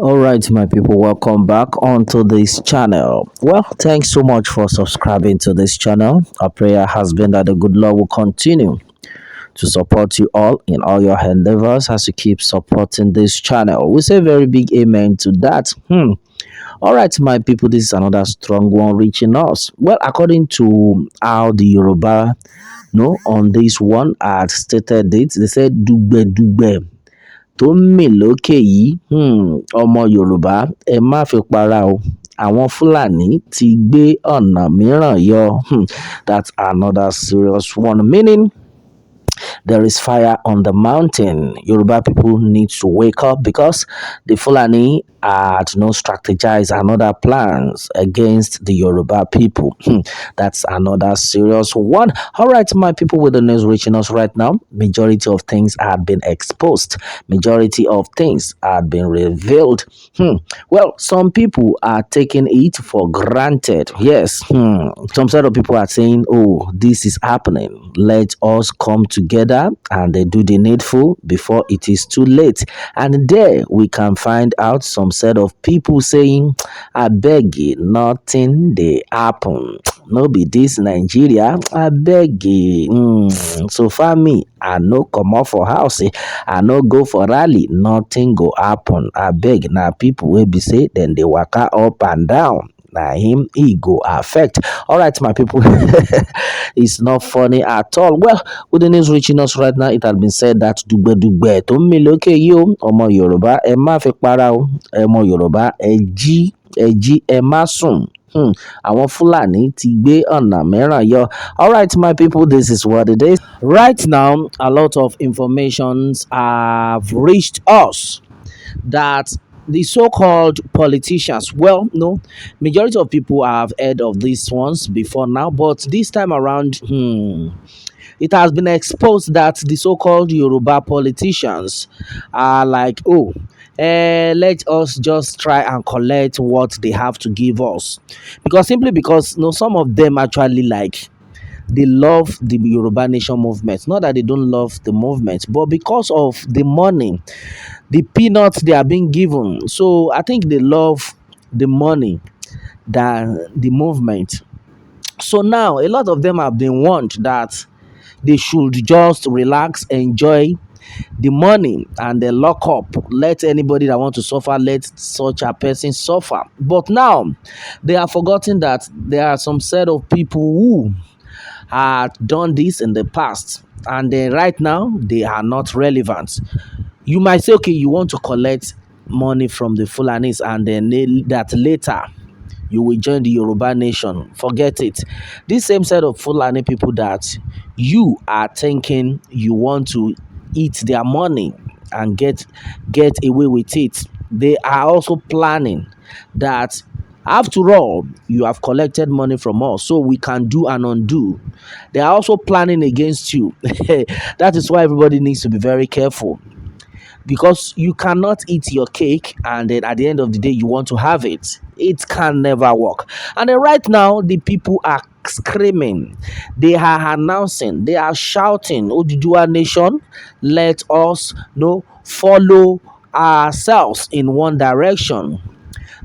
All right, my people, welcome back onto this channel. Well, thanks so much for subscribing to this channel. Our prayer has been that the good Lord will continue to support you all in all your endeavors as you keep supporting this channel. We say very big amen to that. All right, my people, this is another strong one reaching us. Well, according to how the Yoruba on this one had stated it, they said Dùgbè Dùgbè tó ń mì lókè yìí ọmọ yorùbá ẹ má fi para o àwọn fúlàní ti gbé ọ̀nà mìíràn yọ. That's another serious one, meaning there is fire on the mountain. Yoruba people need to wake up because the Fulani had no strategize another plans against the Yoruba people. That's another serious one. All right, my people, with the news reaching us right now, majority of things had been exposed. Majority of things had been revealed. Well, some people are taking it for granted. Yes. Some set of people are saying, oh, this is happening. Let us come together and they do the needful before it is too late. And there we can find out some set of people saying, I beg you, nothing they happen. No be this Nigeria, I beg you. So far me, I no come out for house, I no go for rally, nothing go happen. I beg na people will be say then they waka up and down. Na him he go affect. All right, my people, it's not funny at all. Well, with the news reaching us right now, it has been said that Dùgbè Dùgbè tó ń mì lókè yìí o, ọmọ Yorùbá ẹ má fi para o, ọmọ Yorùbá ẹ jí ẹ má sùn. Àwọn Fúlàní ti gbé ọ̀nà mìíràn yọ. All right, my people, this is what it is. Right now, a lot of informations have reached us that the so-called politicians, well, no, majority of people have heard of these ones before now, but this time around, it has been exposed that the so-called Yoruba politicians are like, oh, let us just try and collect what they have to give us, because simply because some of them actually like they love the Yoruba Nation movement. Not that they don't love the movement, but because of the money, the peanuts they are being given. So I think they love the money than the movement. So now a lot of them have been warned that they should just relax, enjoy the money, and they lock up. Let anybody that want to suffer, let such a person suffer. But now they are forgotten that there are some set of people who had done this in the past, and then right now they are not relevant. You might say, okay, you want to collect money from the Fulanis, and then that later you will join the Yoruba nation. Forget it. This same set of Fulani people that you are thinking you want to eat their money and get away with it, they are also planning that after all, you have collected money from us, so we can do and undo. They are also planning against you. That is why everybody needs to be very careful, because you cannot eat your cake and then at the end of the day you want to have it. It can never work. And then right now the people are screaming, they are announcing, they are shouting, Odudua nation, let us follow ourselves in one direction.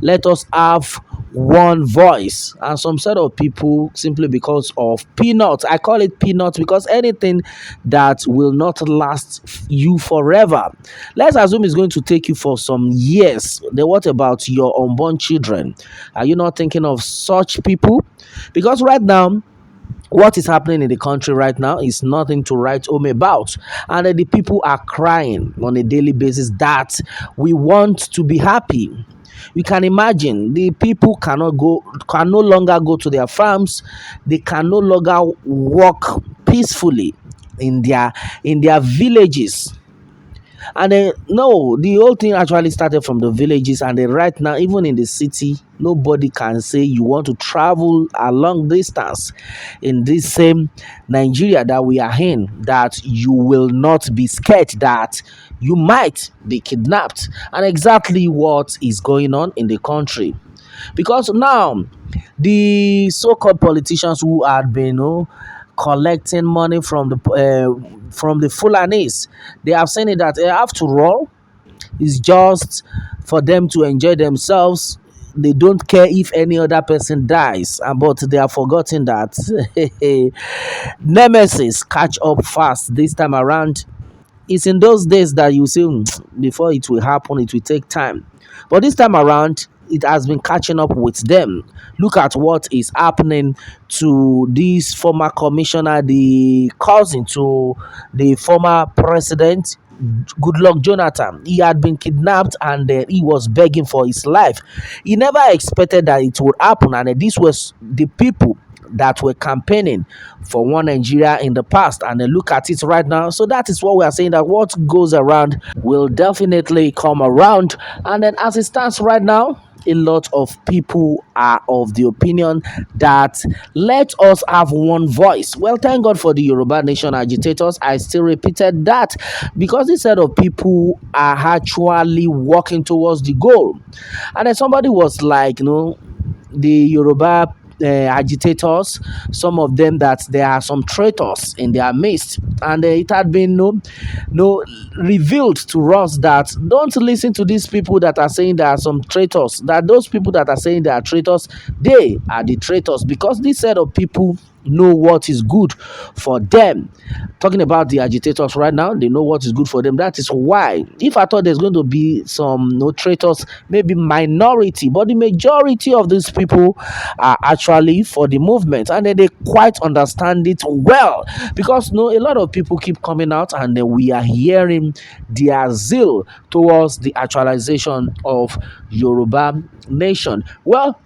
Let us have one voice. And some set of people, simply because of peanuts, I call it peanuts because anything that will not last you forever, let's assume it's going to take you for some years. Then what about your unborn children? Are you not thinking of such people? Because right now, what is happening in the country right now is nothing to write home about, and the people are crying on a daily basis that we want to be happy. You can imagine the people can no longer go to their farms. They can no longer walk peacefully in their villages. And then no, the whole thing actually started from the villages, and then right now, even in the city, nobody can say you want to travel a long distance in this same Nigeria that we are in, that you will not be scared that you might be kidnapped. And exactly what is going on in the country. Because now the so-called politicians who had been collecting money from the Fulanis, they have said it that after all, It's just for them to enjoy themselves. They don't care if any other person dies, but they are forgotten that nemesis catch up fast this time around. It's in those days that you say, before it will happen, it will take time. But this time around, it has been catching up with them. Look at what is happening to this former commissioner, the cousin to the former president, Goodluck Jonathan. He had been kidnapped and he was begging for his life. He never expected that it would happen, and this was the people that were campaigning for one Nigeria in the past, and then look at it right now. So that is what we are saying, that what goes around will definitely come around. And then as it stands right now, a lot of people are of the opinion that let us have one voice. Well, thank God for the Yoruba Nation agitators. I still repeated that because this set of people are actually working towards the goal. And then somebody was like, the Yoruba agitators, some of them, that there are some traitors in their midst, and it had been no revealed to us that don't listen to these people that are saying there are some traitors. That those people that are saying they are traitors, they are the traitors, because this set of people know what is good for them. Talking about the agitators right now, they know what is good for them. That is why, if I thought there's going to be some no traitors, maybe minority, but the majority of these people are actually for the movement, and then they quite understand it well, because a lot of people keep coming out, and then we are hearing their zeal towards the actualization of Yoruba nation. Well,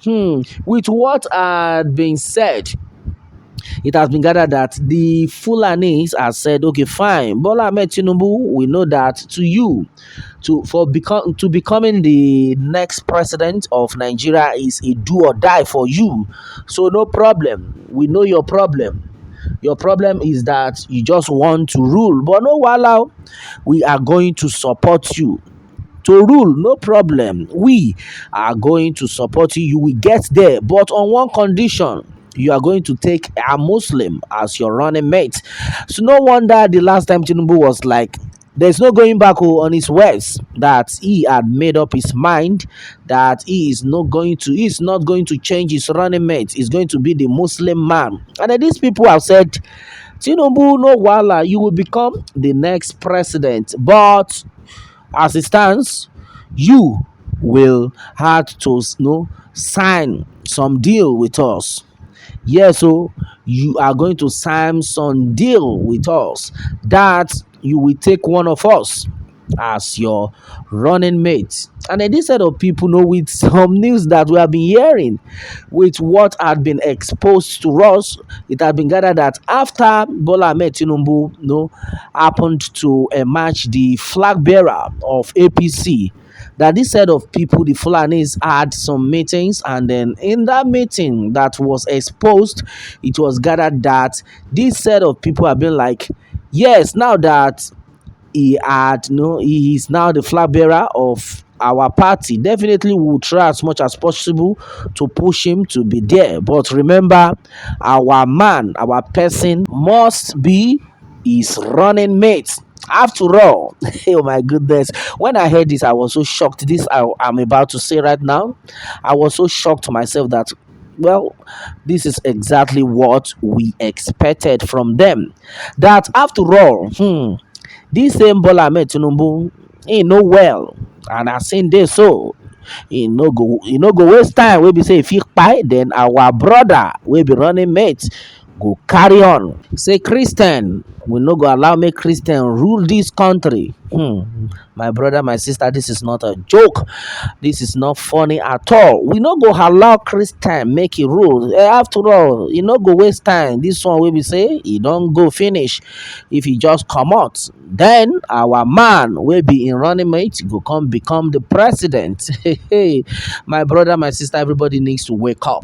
with what had been said, it has been gathered that the Fulanis have said, okay, fine, Bola Ahmed Tinubu, we know that to you, to becoming the next president of Nigeria is a do or die for you. So no problem. We know your problem. Your problem is that you just want to rule, but no wahala. We are going to support you to rule, no problem. We are going to support you. You will get there, but on one condition: you are going to take a Muslim as your running mate. So no wonder the last time Tinubu was like, there's no going back on his words, that he had made up his mind that he is not going to change his running mate. He's going to be the Muslim man. And then these people have said, Tinubu, no wala, you will become the next president, but as it stands, you will have to sign some deal with us. Yes, so you are going to sign some deal with us that you will take one of us as your running mate. And then this set of people know, with some news that we have been hearing, with what had been exposed to us, it had been gathered that after Bola Ahmed Tinubu happened to emerge the flag bearer of APC, that this set of people, the Fulanis, had some meetings, and then in that meeting that was exposed, it was gathered that this set of people have been like, yes, now that he is now the flag bearer of our party, definitely we will try as much as possible to push him to be there. But remember, our man, our person must be his running mate. After all, oh my goodness, when I heard this, I was so shocked. I'm about to say right now, I was so shocked myself that, well, this is exactly what we expected from them. That after all, this same Bola Ahmed Tinubu, he know well, and I seen this, so he no go waste time. We be say if he kpai, then our brother will be running mate go carry on. Say Christian, we no go allow me Christian rule this country. My brother, my sister, this is not a joke. This is not funny at all. We no go allow Christian make a rule. After all, e no go waste time. This one wey be say e don go finish. If he just come out, then our man wey be in running mate go come become the president. Hey, my brother, my sister, everybody needs to wake up.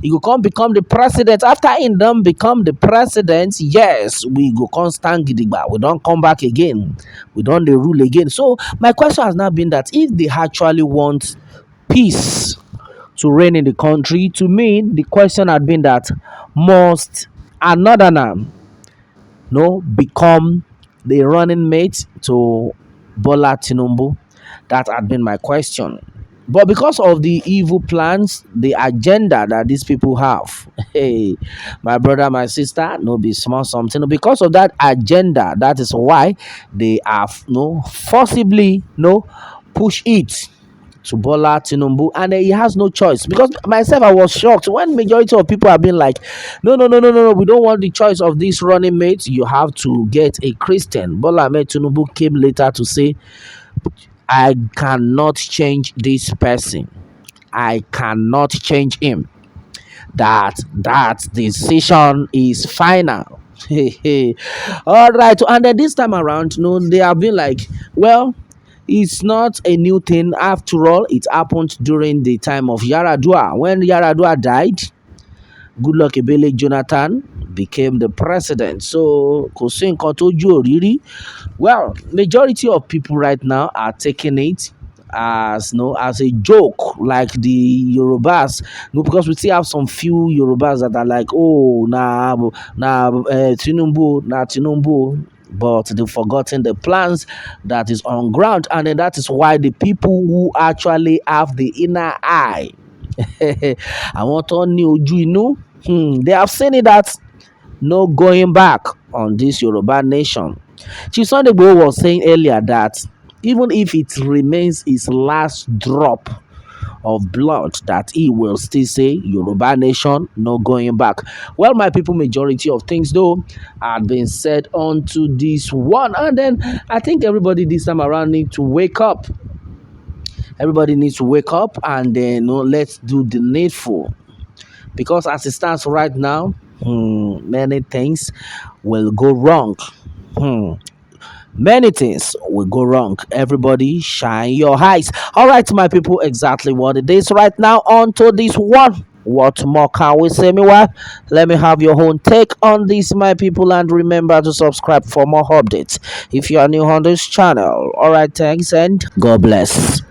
He go come become the president. After he done become the president, yes, we go come stand gidigba. We don't come back again. We don't dey rule again. So my question has now been that if they actually want peace to reign in the country, to me the question had been that, must another man become the running mate to Bola Tinubu? That had been my question. But because of the evil plans, the agenda that these people have, hey, my brother, my sister, no be small something. Because of that agenda, that is why they have no forcibly no push it to Bola Tinubu, and he has no choice. Because myself, I was shocked when majority of people have been like, no, no, no, no, no, no, we don't want the choice of this running mate. You have to get a Christian. Bola Ahmed Tinubu came later to say, I cannot change this person. I cannot change him. That decision is final. All right, and then this time around, they have been like, well, it's not a new thing. After all, it happened during the time of Yaradua. When Yaradua died, Goodluck Ebele Jonathan became the president. So, kò sí nǹkan tójú ò rí. Well, majority of people right now are taking it as as a joke, like the Yorubas. No, because we still have some few Yorubas that are like, oh, Tinubu, but they've forgotten the plans that is on ground, and then that is why the people who actually have the inner eye, àwọn tó ní ojú inú, they have seen it that no going back on this Yoruba nation. Chief Sunday Igboho was saying earlier that even if it remains his last drop of blood, that he will still say Yoruba nation, no going back. Well, my people, majority of things though had been said onto this one, and then I think everybody this time around need to wake up. Everybody needs to wake up, and then let's do the needful, because as it stands right now, many things will go wrong. Hmm. Many things will go wrong. Everybody shine your eyes. All right, my people, exactly what it is right now. On to this one. What more can we say? Meanwhile, let me have your own take on this, my people, and remember to subscribe for more updates if you are new on this channel. All right, thanks, and God bless.